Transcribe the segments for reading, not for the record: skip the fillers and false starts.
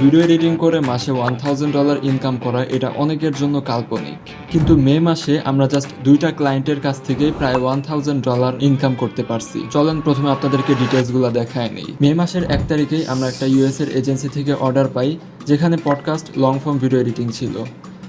Video editing করে মাসে $1000 income করা এটা অনেকের জন্য কাল্পনিক, কিন্তু মে মাসে আমরা জাস্ট 2টা ক্লায়েন্টের কাছ থেকেই প্রায় $1000 ইনকাম করতে পারছি। চলেন প্রথমে আপনাদেরকে ডিটেলসগুলো দেখায় নেই। মে মাসের 1 তারিখেই আমরা একটা ইউএস এর এজেন্সি থেকে অর্ডার পাই, যেখানে podcast long form video editing ছিল।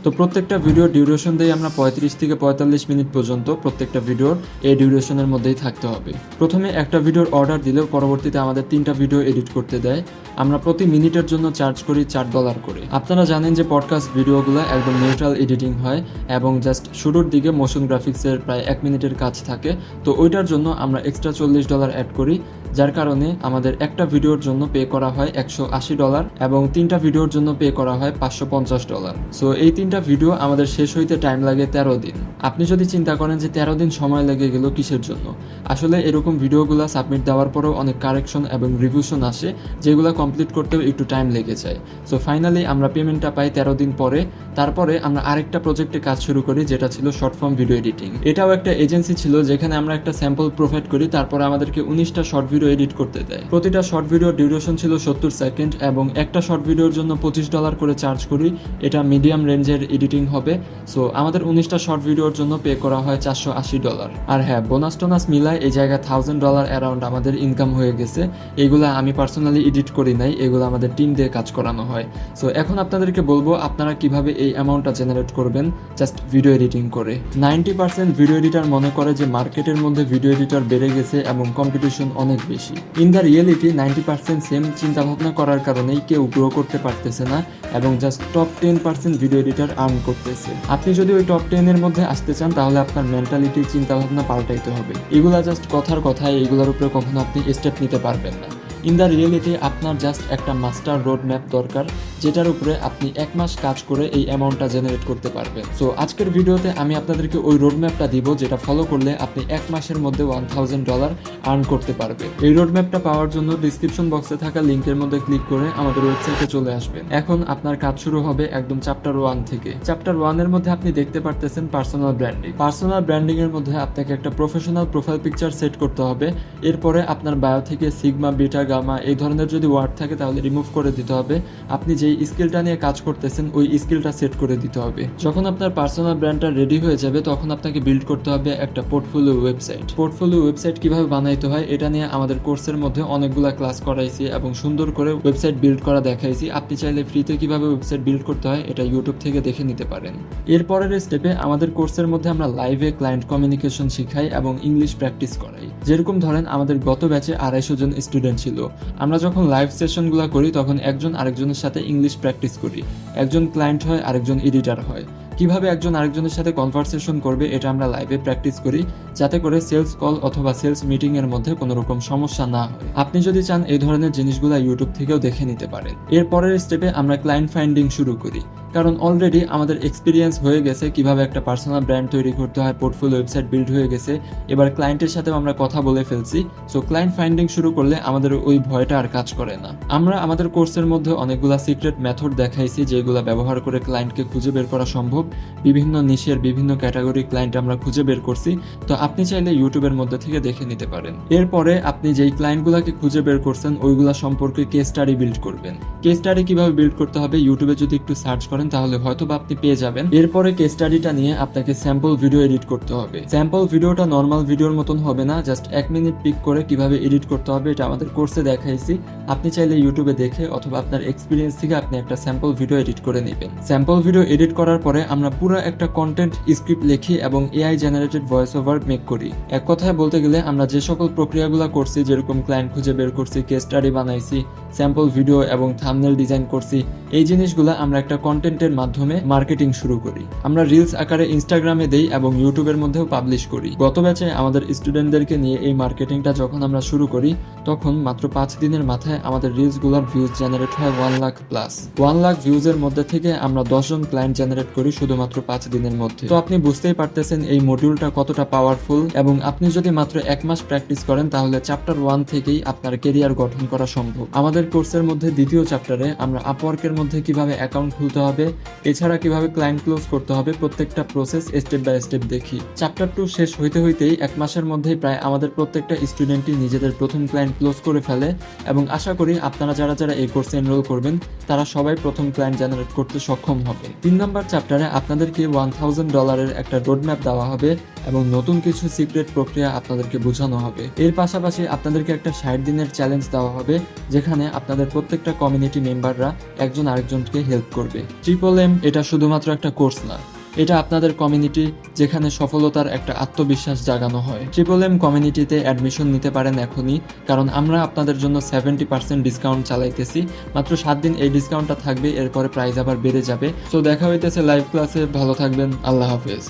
তো প্রত্যেকটা ভিডিওর ডিউরেশন দিয়ে আমরা 35 থেকে 45 মিনিট পর্যন্ত প্রত্যেকটা ভিডিওর এই ডিউরেশনের মধ্যেই থাকতে হবে। প্রথমে একটা ভিডিওর অর্ডার দিলেও পরবর্তীতে আমাদের 3টা ভিডিও এডিট করতে দেয়। আমরা প্রতি মিনিটের জন্য চার্জ করি $4 করে। আপনারা জানেন যে পডকাস্ট ভিডিওগুলো একদম নিউট্রাল এডিটিং হয় এবং জাস্ট শুরুর দিকে মোশন গ্রাফিক্সের প্রায় 1 মিনিটের কাজ থাকে। তো ওইটার জন্য আমরা এক্সট্রা $40 অ্যাড করি, যার কারণে আমাদের একটা ভিডিওর জন্য পে করা হয় $180 এবং 3টা ভিডিওর জন্য পে করা হয় $550। সো এই 3টা ভিডিও আমাদের শেষ হইতে টাইম লাগে 13 দিন। আপনি যদি চিন্তা করেন যে 13 দিন সময় লেগে গেল কিসের জন্য, আসলে এরকম ভিডিওগুলো সাবমিট দেওয়ার পরেও অনেক কারেকশন এবং রিভিউশন আসে, যেগুলো কমপ্লিট করতেও একটু টাইম লেগে যায়। সো ফাইনালি আমরা পেমেন্টটা পাই 13 দিন পরে। তারপরে আমরা আরেকটা প্রজেক্টে কাজ শুরু করি, যেটা ছিল শর্ট ফর্ম ভিডিও এডিটিং। এটাও একটা এজেন্সি ছিল যেখানে আমরা একটা স্যাম্পল প্রোভাইড করি, তারপরে আমাদেরকে 19টা শর্ট ভিডিও এডিট করতে দেয়। প্রতিটা শর্ট ভিডিওর ডিউরেশন ছিল 70 সেকেন্ড এবং একটা শর্ট ভিডিওর জন্য $25 করে চার্জ করি। এটা মিডিয়াম রেঞ্জের এডিটিং হবে। সো আমাদের 19টা শর্ট ভিডিওর জন্য পে করা হয় $480। আর হ্যাঁ, বোনাস টোনাস মিলায় এই জায়গায় $1000 অ্যারাউন্ড আমাদের ইনকাম হয়ে গেছে। এগুলো আমি পার্সোনালি এডিট করি নাই, এগুলো আমাদের টিম দিয়ে কাজ করানো হয়। সো এখন আপনাদেরকে বলবো আপনারা কিভাবে এই অ্যামাউন্টটা জেনারেট করবেন জাস্ট ভিডিও এডিটিং করে। 90% ভিডিও এডিটার মনে করে যে মার্কেটের মধ্যে ভিডিও এডিটর বেড়ে গেছে এবং কম্পিটিশন অনেক বেশি। ইন দ্য রিয়েলিটি 90% সেম চিন্তাভাবনা করার কারণেই কেউ গ্রো করতে পারতেছে না এবং just top 10% video editor earn করতেছে। আপনি যদি ওই টপ 10 এর মধ্যে আসতে চান তাহলে আপনার মেন্টালিটি চিন্তাভাবনা পাল্টাইতে হবে। এগুলা জাস্ট কথার কথায়, এগুলোর উপরে কখনো আপনি স্টেপ নিতে পারবেন না। ইন দ্য রিয়েলিটি আপনার জাস্ট একটা মাস্টার রোড ম্যাপ দরকার, যেটার উপরে আপনি 1 মাস কাজ করে এই অ্যামাউন্টটা জেনারেট করতে পারবেন। সো আজকের ভিডিওতে আমি আপনাদেরকে ওই রোড ম্যাপটা দিব, যেটা ফলো করলে আপনি 1 মাসের মধ্যে $1000 আর্ন করতে পারবেন। এই রোড ম্যাপটা পাওয়ার জন্য ডিসক্রিপশন বক্সে থাকা লিঙ্কের মধ্যে ক্লিক করে আমাদের ওয়েবসাইটে চলে আসবেন। এখন আপনার কাজ শুরু হবে একদম চ্যাপ্টার 1 থেকে। চ্যাপ্টার 1 এর মধ্যে আপনি দেখতে পারতেছেন পার্সোনাল ব্র্যান্ডিং। পার্সোনাল ব্র্যান্ডিং এর মধ্যে আপনাকে একটা প্রফেশনাল প্রোফাইল পিকচার সেট করতে হবে। এরপরে আপনার বায়ো থেকে সিগমা, বিটা, গামা এই ধরনের যদি ওয়ার্ড থাকে তাহলে রিমুভ করে দিতে হবে। আপনি যেই স্কিলটা নিয়ে কাজ করতেছেন ওই স্কিলটা সেট করে দিতে হবে। যখন আপনার পার্সোনাল ব্র্যান্ডটা রেডি হয়ে যাবে তখন আপনাকে বিল্ড করতে হবে একটা পোর্টফোলিও ওয়েবসাইট। পোর্টফোলিও ওয়েবসাইট কিভাবে বানাইতে হয় এটা নিয়ে আমাদের কোর্সের মধ্যে অনেকগুলো ক্লাস করাইছি এবং সুন্দর করে ওয়েবসাইট বিল্ড করা দেখাইছি। আপনি চাইলে ফ্রিতে কিভাবে ওয়েবসাইট বিল্ড করতে হয় এটা ইউটিউব থেকে দেখে নিতে পারেন। এরপরের স্টেপে আমাদের কোর্সের মধ্যে আমরা লাইভে ক্লায়েন্ট কমিউনিকেশন শিখাই এবং ইংলিশ প্র্যাকটিস করাই। যেরকম ধরেন আমাদের গত ব্যাচে 250 জন স্টুডেন্ট ছিল। আমরা যখন লাইভ সেশনগুলো করি তখন একজন আরেকজনের সাথে ইংলিশ প্র্যাকটিস করি। একজন ক্লায়েন্ট হয়, আরেকজন এডিটর হয়। কিভাবে একজন আরেকজনের সাথে কনভারসেশন করবে এটা আমরা লাইভে প্র্যাকটিস করি, যাতে করে সেলস কল অথবা সেলস মিটিং এর মধ্যে কোনো রকম সমস্যা না হয়। আপনি যদি চান এই ধরনের জিনিসগুলো ইউটিউব থেকেও দেখে নিতে পারেন। এর পরের স্টেপে আমরা ক্লায়েন্ট ফাইন্ডিং শুরু করি, কারণ অলরেডি আমাদের এক্সপিরিয়েন্স হয়ে গেছে কিভাবে একটা পার্সোনাল ব্র্যান্ড তৈরি করতে হয়, পোর্টফোলিও ওয়েবসাইট বিল্ড হয়ে গেছে। এবার ক্লায়েন্টের সাথেও আমরা কথা বলে ফেলছি। সো ক্লায়েন্ট ফাইন্ডিং শুরু করলে আমাদের ওই ভয়টা আর কাজ করে না। আমরা আমাদের কোর্সের মধ্যে অনেকগুলা সিক্রেট মেথড দেখাইছি যেগুলো ব্যবহার করে ক্লায়েন্টকে খুঁজে বের করা সম্ভব। বিভিন্ন নিশের বিভিন্ন ক্যাটাগরি ক্লায়েন্ট আমরা খুঁজে বের করছি। তো আপনি চাইলে ইউটিউবের মধ্যে থেকে দেখে নিতে পারেন। এরপরে আপনি যেই ক্লায়েন্টগুলোকে খুঁজে বের করছেন ওইগুলা সম্পর্কে কেস স্টাডি বিল্ড করবেন। কেস স্টাডি কিভাবে বিল্ড করতে হবে ইউটিউবে যদি একটু সার্চ করেন তাহলে হয়তো বা আপনি পেয়ে যাবেন। এরপরে কেস স্টাডিটা নিয়ে আপনাকে স্যাম্পল ভিডিও এডিট করতে হবে। স্যাম্পল ভিডিওটা নর্মাল ভিডিওর মতন হবে না, জাস্ট 1 মিনিট পিক করে কিভাবে এডিট করতে হবে এটা আমাদের কোর্সে দেখাইছি। আপনি চাইলে ইউটিউবে দেখে অথবা আপনার এক্সপিরিয়েন্স থেকে আপনি একটা স্যাম্পল ভিডিও এডিট করে নেবেন। স্যাম্পল ভিডিও এডিট করার পরে আমরা পুরো একটা কন্টেন্ট স্ক্রিপ্ট লিখি এবং AI generated voice over make করি। এক কথায় বলতে গেলে আমরা যে সকল প্রক্রিয়াগুলো করছি, যেরকম ক্লায়েন্ট খুঁজে বের করছি, কেস স্টাডি বানাইছি, স্যাম্পল ভিডিও এবং থাম্বনেল ডিজাইন করছি, এই জিনিসগুলো আমরা একটা কন্টেন্টের মাধ্যমে মার্কেটিং শুরু করি। আমরা রিলস আকারে ইনস্টাগ্রামে দেই এবং ইউটিউবের মধ্যেও পাবলিশ করি। গত ব্যাচে আমাদের স্টুডেন্টদেরকে নিয়ে এই মার্কেটিংটা যখন আমরা শুরু করি তখন মাত্র 5 দিনের মাথায় আমাদের রিলসগুলোর ভিউজ জেনারেট হয় 1 লাখ প্লাস। 1 লাখ ভিউজের মধ্যে থেকে আমরা 10 জন ক্লায়েন্ট জেনারেট করি শুধুমাত্র 5 দিনের মধ্যে। তো আপনি বুঝতেই পারতেছেন এই মডিউলটা কতটা পাওয়ারফুল এবং আপনি যদি মাত্র 1 মাস প্র্যাকটিস করেন তাহলে চ্যাপ্টার 1 থেকেই আপনার কেরিয়ার গঠন করা সম্ভব। আমাদের কোর্সের মধ্যে দ্বিতীয় চ্যাপ্টারে আমরা আপওয়ার্কের মধ্যে কিভাবে অ্যাকাউন্ট খুলতে হবে হবে, এছাড়া কিভাবে ক্লায়েন্ট ক্লোজ করতে হবে প্রত্যেকটা প্রসেস স্টেপ বাই স্টেপ দেখি। চ্যাপ্টার 2 শেষ হইতে হইতেই 1 মাসের মধ্যেই প্রায় আমাদের প্রত্যেকটা স্টুডেন্টই নিজেদের প্রথম ক্লায়েন্ট ক্লোজ করে ফেলে এবং আশা করি আপনারা যারা যারা এই কোর্সে এনরোল করবেন তারা সবাই প্রথম ক্লায়েন্ট জেনারেট করতে সক্ষম হবে। 3 নম্বর চ্যাপ্টারে আপনাদেরকে $1000 একটা রোডম্যাপ দেওয়া হবে এবং নতুন কিছু সিক্রেট প্রক্রিয়া আপনাদেরকে বোঝানো হবে। এর পাশাপাশি আপনাদেরকে একটা 60 দিনের চ্যালেঞ্জ দেওয়া হবে যেখানে আপনাদের প্রত্যেকটা কমিউনিটি মেম্বাররা একজন আরেকজনকে হেল্প করবে। ট্রিপল এম এটা শুধুমাত্র একটা কোর্স না, এটা আপনাদের কমিউনিটি যেখানে সফলতার একটা আত্মবিশ্বাস জাগানো হয়। ট্রিপল এম কমিউনিটিতে অ্যাডমিশন নিতে পারেন এখনই, কারণ আমরা আপনাদের জন্য 70% ডিসকাউন্ট চালাইতেছি। মাত্র 7 দিন এই ডিসকাউন্টটা থাকবে, এরপরে প্রাইস আবার বেড়ে যাবে। তো দেখা হইতেছে লাইভ ক্লাসে। ভালো থাকবেন, আল্লাহ হাফেজ।